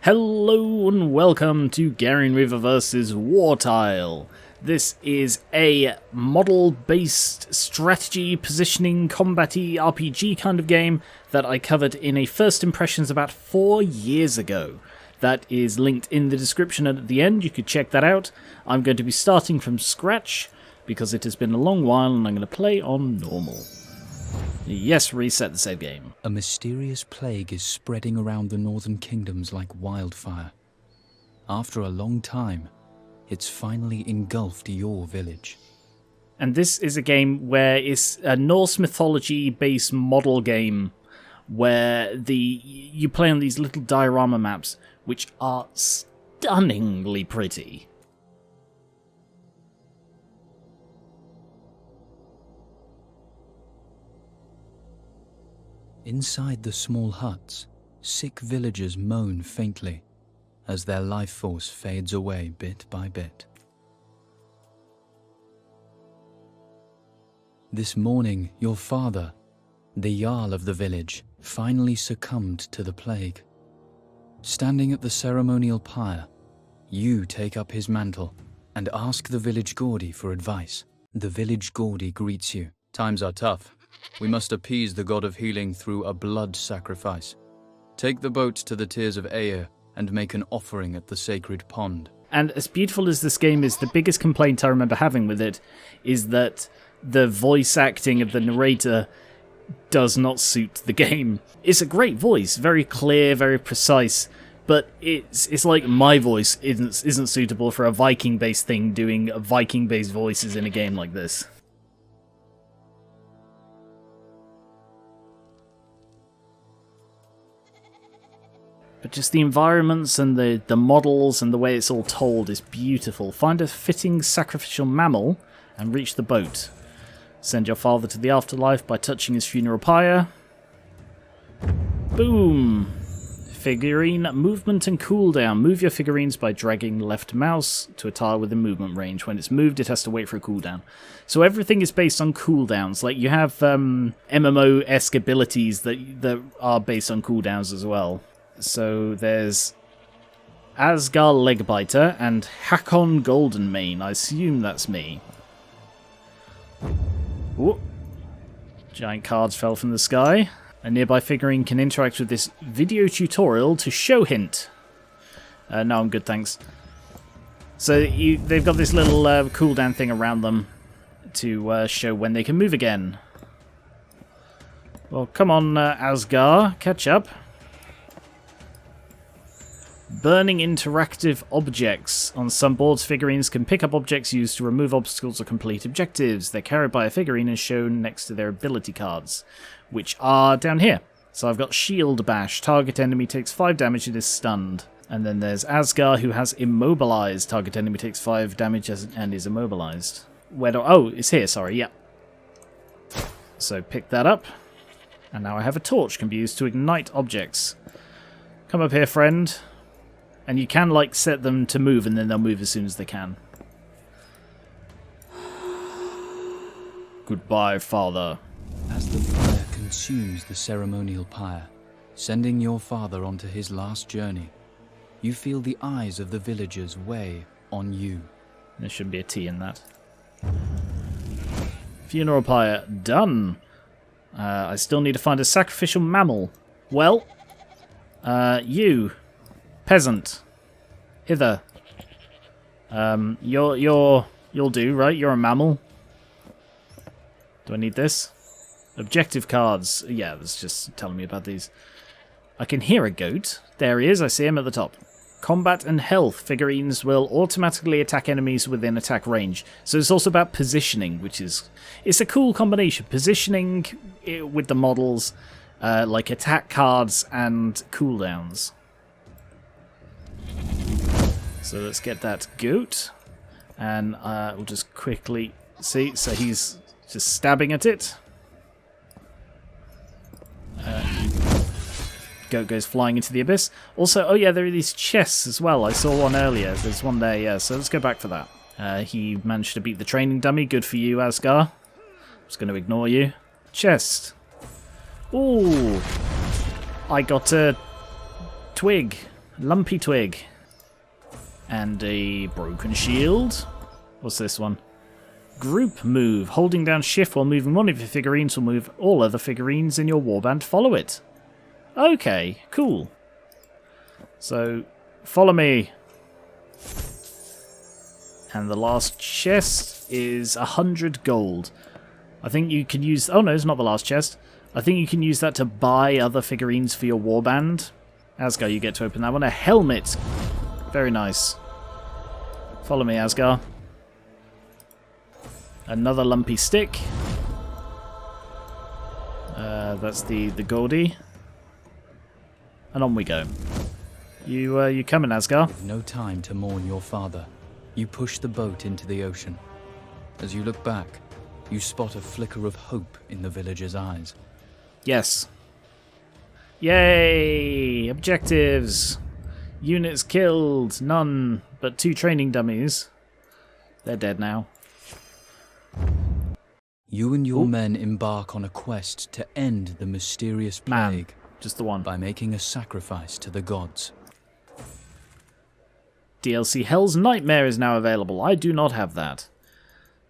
Hello and welcome to Garing River vs. Wartile. This is a model-based strategy, positioning, combat-y RPG kind of game that I covered in a First Impressions about 4 years ago. That is linked in the description and at the end, you could check that out. I'm going to be starting from scratch because it has been a long while and I'm going to play on normal. Yes, reset the save game. A mysterious plague is spreading around the northern kingdoms like wildfire. After a long time, it's finally engulfed your village. And this is a game where it's a Norse mythology-based model game where you play on these little diorama maps, which are stunningly pretty. Inside the small huts, sick villagers moan faintly as their life force fades away bit by bit. This morning, your father, the Jarl of the village, finally succumbed to the plague. Standing at the ceremonial pyre, you take up his mantle and ask the village Gordy for advice. The village Gordy greets you. Times are tough. We must appease the god of healing through a blood sacrifice. Take the boat to the Tears of Aer and make an offering at the sacred pond. And as beautiful as this game is, the biggest complaint I remember having with it is that the voice acting of the narrator does not suit the game. It's a great voice, very clear, very precise, but it's like my voice isn't suitable for a Viking-based thing doing Viking-based voices in a game like this. But just the environments and the models and the way it's all told is beautiful. Find a fitting sacrificial mammal and reach the boat. Send your father to the afterlife by touching his funeral pyre. Boom! Figurine movement and cooldown. Move your figurines by dragging left mouse to a tile within movement range. When it's moved, it has to wait for a cooldown. So everything is based on cooldowns. Like you have MMO-esque abilities that are based on cooldowns as well. So there's Asgar Legbiter and Hakon Goldenmane. I assume that's me. Ooh. Giant cards fell from the sky. A nearby figurine can interact with this video tutorial to show hint. No, I'm good, thanks. So they've got this little cooldown thing around them to show when they can move again. Well, come on, Asgar, catch up. Burning interactive objects. On some boards, figurines can pick up objects used to remove obstacles or complete objectives. They're carried by a figurine and shown next to their ability cards, which are down here. So I've got Shield Bash. Target enemy takes 5 damage and is stunned. And then there's Asgar, who has Immobilized. Target enemy takes 5 damage and is immobilized. Oh, it's here, sorry, yeah. So pick that up. And now I have a torch, can be used to ignite objects. Come up here, friend. And you can, like, set them to move, and then they'll move as soon as they can. Goodbye, father. As the fire consumes the ceremonial pyre, sending your father onto his last journey, you feel the eyes of the villagers weigh on you. There should be a T in that. Funeral pyre, done. I still need to find a sacrificial mammal. Well, you... Peasant, hither. You'll do, right? You're a mammal. Do I need this? Objective cards. Yeah, it's just telling me about these. I can hear a goat. There he is. I see him at the top. Combat and health. Figurines will automatically attack enemies within attack range. So it's also about positioning, which is... It's a cool combination. Positioning with the models, like attack cards and cooldowns. So let's get that goat, and we'll just quickly see. So he's just stabbing at it. Goat goes flying into the abyss. Also, oh yeah, there are these chests as well. I saw one earlier. There's one there, yeah. So let's go back for that. He managed to beat the training dummy. Good for you, Asgar. I'm just going to ignore you. Chest. Ooh. I got a twig. Lumpy twig. And a broken shield. What's this one? Group move. Holding down shift while moving one of your figurines will move all other figurines in your warband. Follow it. Okay, cool. So, follow me. And the last chest is 100 gold. I think you can use... Oh no, it's not the last chest. I think you can use that to buy other figurines for your warband. Asgar, you get to open that one. A helmet. Very nice. Follow me, Asgar. Another lumpy stick. That's the Goldie. And on we go. You coming, Asgar? No time to mourn your father. You push the boat into the ocean. As you look back, you spot a flicker of hope in the villager's eyes. Yes. Yay! Objectives! Units killed. None but 2 training dummies. They're dead now. You and your men embark on a quest to end the mysterious plague. Just the one. By making a sacrifice to the gods. DLC Hell's Nightmare is now available. I do not have that.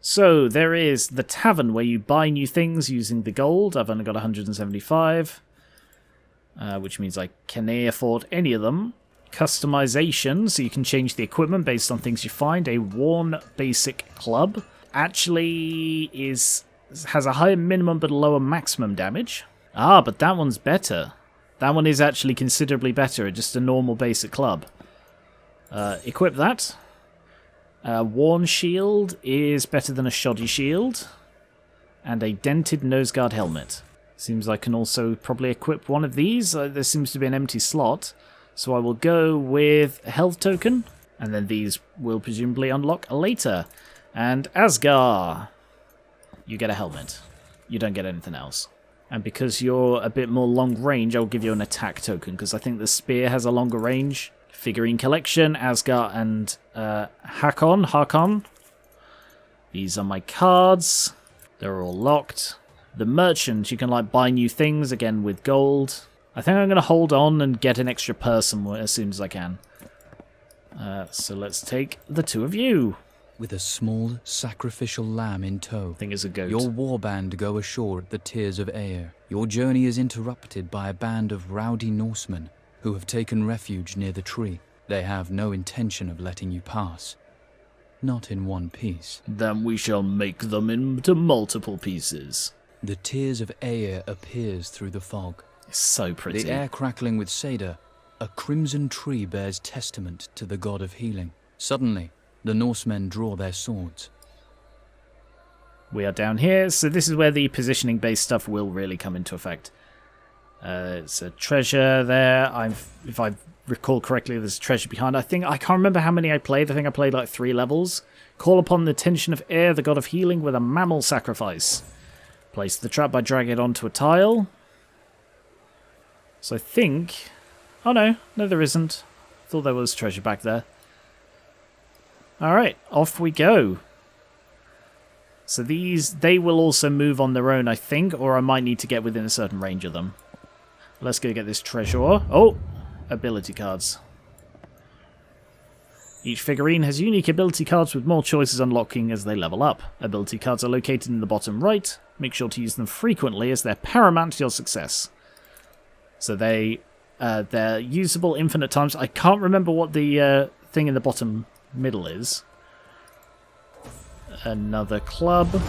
So, there is the tavern where you buy new things using the gold. I've only got 175. Which means I can afford any of them. Customization, so you can change the equipment based on things you find. A worn basic club. Actually has a higher minimum but lower maximum damage. Ah, but that one's better. That one is actually considerably better. Just a normal basic club. Equip that. Worn shield is better than a shoddy shield. And a dented noseguard helmet. Seems I can also probably equip one of these. There seems to be an empty slot. So I will go with a health token. And then these will presumably unlock later. And Asgar, you get a helmet. You don't get anything else. And because you're a bit more long range, I'll give you an attack token. Because I think the spear has a longer range. Figurine collection, Asgar and Hakon. These are my cards. They're all locked. The merchant, you can like buy new things, again with gold. I think I'm going to hold on and get an extra person as soon as I can. So let's take the 2 of you. With a small sacrificial lamb in tow, I think it's a goat. Your warband go ashore at the Tears of Aer. Your journey is interrupted by a band of rowdy Norsemen who have taken refuge near the tree. They have no intention of letting you pass. Not in one piece. Then we shall make them into multiple pieces. The Tears of Aer appears through the fog. It's so pretty. The air crackling with cedar, a crimson tree bears testament to the god of healing. Suddenly, the Norsemen draw their swords. We are down here, so this is where the positioning-based stuff will really come into effect. It's a treasure there. If I recall correctly, there's a treasure behind. I can't remember how many I played. I think I played like 3 levels. Call upon the attention of Air, the god of healing, with a mammal sacrifice. Place the trap by dragging it onto a tile. So I think... Oh no, there isn't. Thought there was treasure back there. Alright, off we go. So they will also move on their own, I think, or I might need to get within a certain range of them. Let's go get this treasure. Oh, ability cards. Each figurine has unique ability cards with more choices unlocking as they level up. Ability cards are located in the bottom right. Make sure to use them frequently as they're paramount to your success. So they're usable infinite times. I can't remember what the thing in the bottom middle is. Another club.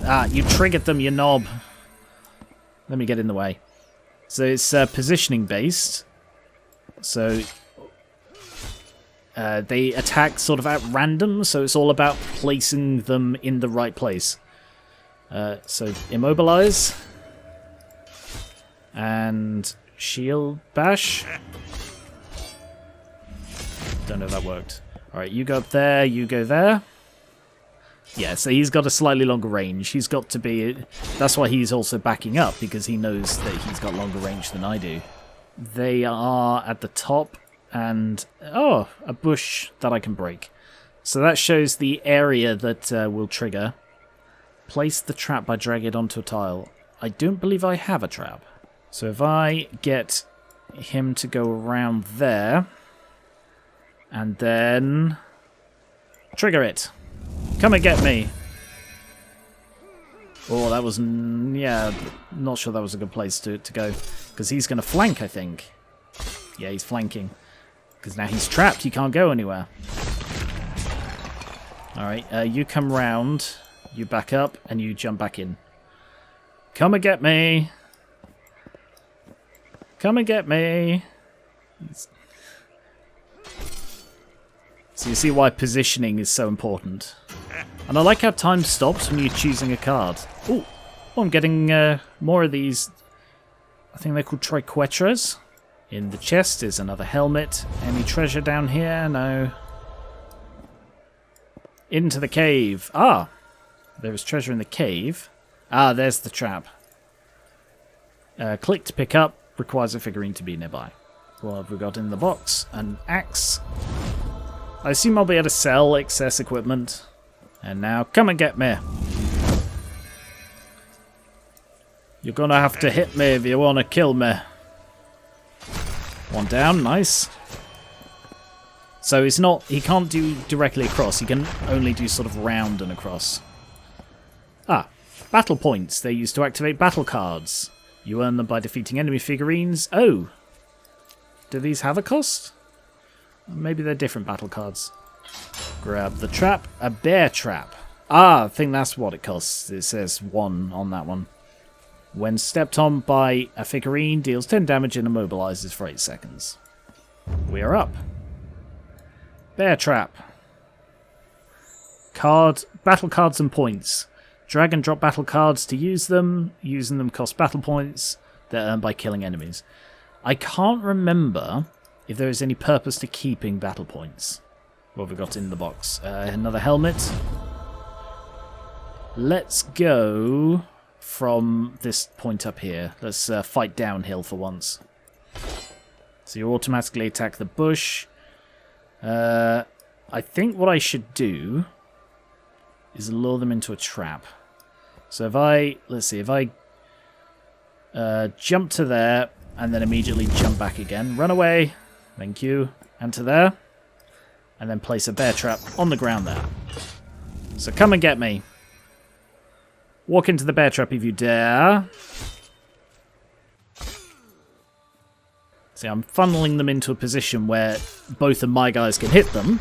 Ah, you triggered them, you knob. Let me get in the way. So it's positioning based. So they attack sort of at random, so it's all about placing them in the right place. So immobilize. And shield bash. Don't know if that worked. Alright, you go up there, you go there. Yeah, so he's got a slightly longer range. He's got to be... That's why he's also backing up, because he knows that he's got longer range than I do. They are at the top, and... Oh, a bush that I can break. So that shows the area that will trigger. Place the trap by dragging it onto a tile. I don't believe I have a trap. So if I get him to go around there. And then trigger it. Come and get me. Oh, that was... yeah, not sure that was a good place to go. Because he's going to flank, I think. Yeah, he's flanking. Because now he's trapped. He can't go anywhere. Alright, you come round. You back up. And you jump back in. Come and get me. Come and get me. So you see why positioning is so important. And I like how time stops when you're choosing a card. Oh, I'm getting more of these. I think they're called triquetras. In the chest is another helmet. Any treasure down here? No. Into the cave. Ah, there is treasure in the cave. Ah, there's the trap. Click to pick up. Requires a figurine to be nearby. What have we got in the box? An axe. I assume I'll be able to sell excess equipment. And now, come and get me. You're gonna have to hit me if you want to kill me. One down, nice. So it's not, he can't do directly across, he can only do sort of round and across. Ah, battle points. They're used to activate battle cards. You earn them by defeating enemy figurines. Oh! Do these have a cost? Maybe they're different battle cards. Grab the trap. A bear trap. Ah, I think that's what it costs. It says 1 on that one. When stepped on by a figurine, deals 10 damage and immobilizes for 8 seconds. We are up. Bear trap. Battle cards and points. Drag and drop battle cards to use them. Using them costs battle points. They're earned by killing enemies. I can't remember if there is any purpose to keeping battle points. What have we got in the box? Another helmet. Let's go from this point up here. Let's fight downhill for once. So you automatically attack the bush. I think what I should do is lure them into a trap. So if I, let's see, if I jump to there and then immediately jump back again, run away, thank you, and to there, and then place a bear trap on the ground there. So come and get me. Walk into the bear trap if you dare. See, I'm funneling them into a position where both of my guys can hit them,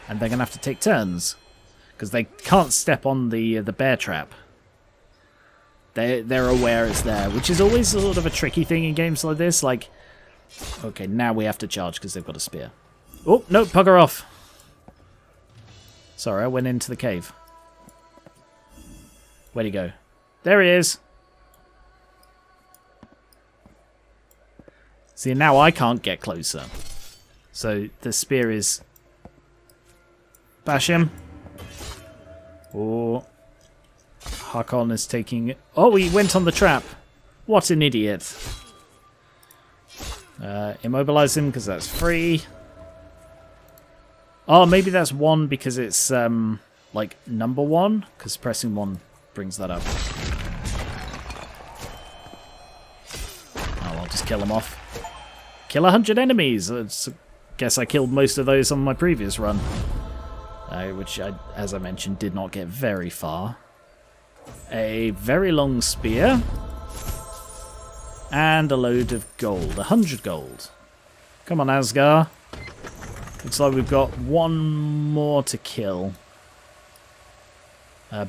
and they're going to have to take turns. Because they can't step on the bear trap. They're aware it's there, which is always sort of a tricky thing in games like this. Like, okay, now we have to charge because they've got a spear. Oh, no, bugger off. Sorry, I went into the cave. Where'd he go? There he is. See, now I can't get closer. So the spear is... Bash him. Oh, Hakon is taking... Oh, he went on the trap. What an idiot. Immobilize him because that's free. Oh, maybe that's 1 because it's, like, number 1? Because pressing 1 brings that up. Oh, I'll just kill him off. Kill 100 enemies! Guess I killed most of those on my previous run. Which, as I mentioned, did not get very far. A very long spear. And a load of gold. 100 gold. Come on, Asgar. Looks like we've got 1 more to kill.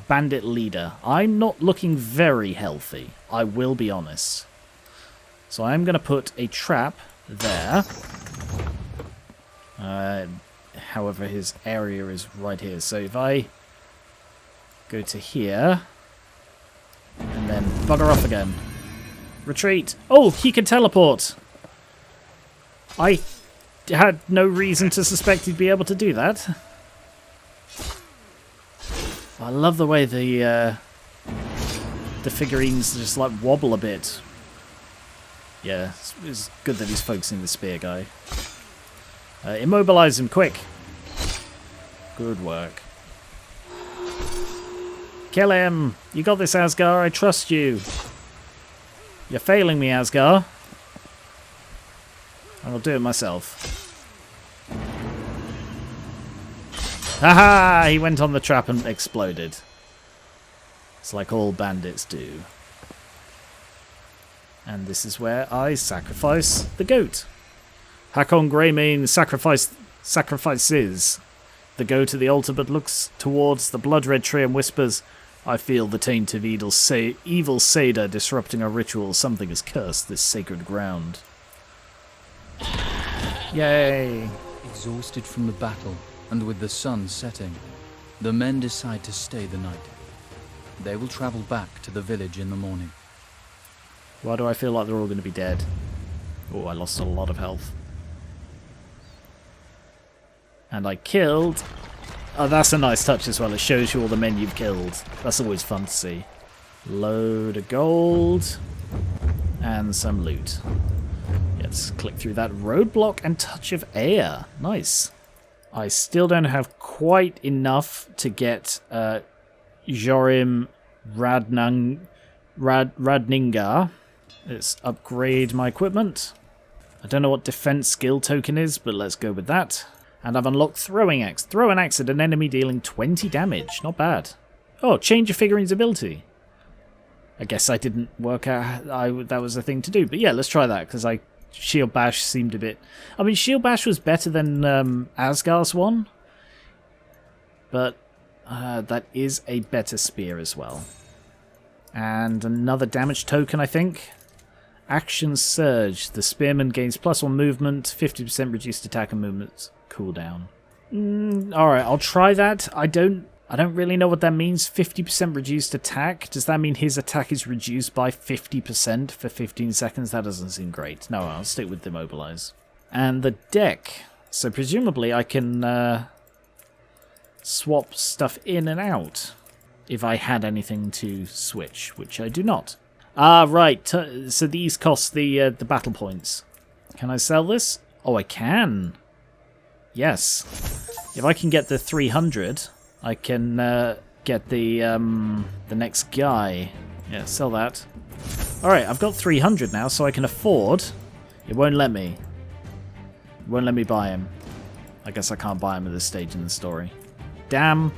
Bandit leader. I'm not looking very healthy. I will be honest. So I'm going to put a trap there. However, his area is right here. So if I go to here, and then bugger off again. Retreat. Oh, he can teleport. I had no reason to suspect he'd be able to do that. I love the way the figurines just like wobble a bit. Yeah, it's good that he's focusing the spear guy. Immobilize him, quick. Good work. Kill him! You got this, Asgar. I trust you. You're failing me, Asgar. I'll do it myself. Haha! He went on the trap and exploded. It's like all bandits do. And this is where I sacrifice the goat. Hakon Greymane sacrifices. The goat at the altar but looks towards the blood-red tree and whispers, I feel the taint of evil Seder disrupting our ritual. Something has cursed this sacred ground. Yay! Exhausted from the battle, and with the sun setting, the men decide to stay the night. They will travel back to the village in the morning. Why do I feel like they're all going to be dead? Oh, I lost a lot of health. And I killed... Oh, that's a nice touch as well. It shows you all the men you've killed. That's always fun to see. Load of gold. And some loot. Let's click through that. Roadblock and touch of air. Nice. I still don't have quite enough to get Jorim Radningar. Let's upgrade my equipment. I don't know what defense skill token is, but let's go with that. And I've unlocked Throwing Axe. Throw an axe at an enemy dealing 20 damage. Not bad. Oh, change your figurine's ability. I guess I didn't work out that was a thing to do. But yeah, let's try that, because Shield Bash seemed a bit... I mean, Shield Bash was better than Asgar's one. But that is a better spear as well. And another damage token, I think. Action Surge. The spearman gains +1 movement, 50% reduced attack and movement cooldown. Alright, I'll try that. I don't really know what that means. 50% reduced attack. Does that mean his attack is reduced by 50% for 15 seconds? That doesn't seem great. No, I'll stick with Demobilize. And the deck. So presumably I can swap stuff in and out if I had anything to switch, which I do not. Ah, right. So these cost the battle points. Can I sell this? Oh, I can. Yes. If I can get the 300, I can get the next guy. Yeah, sell that. Alright, I've got 300 now, so I can afford... It won't let me. It won't let me buy him. I guess I can't buy him at this stage in the story. Damn.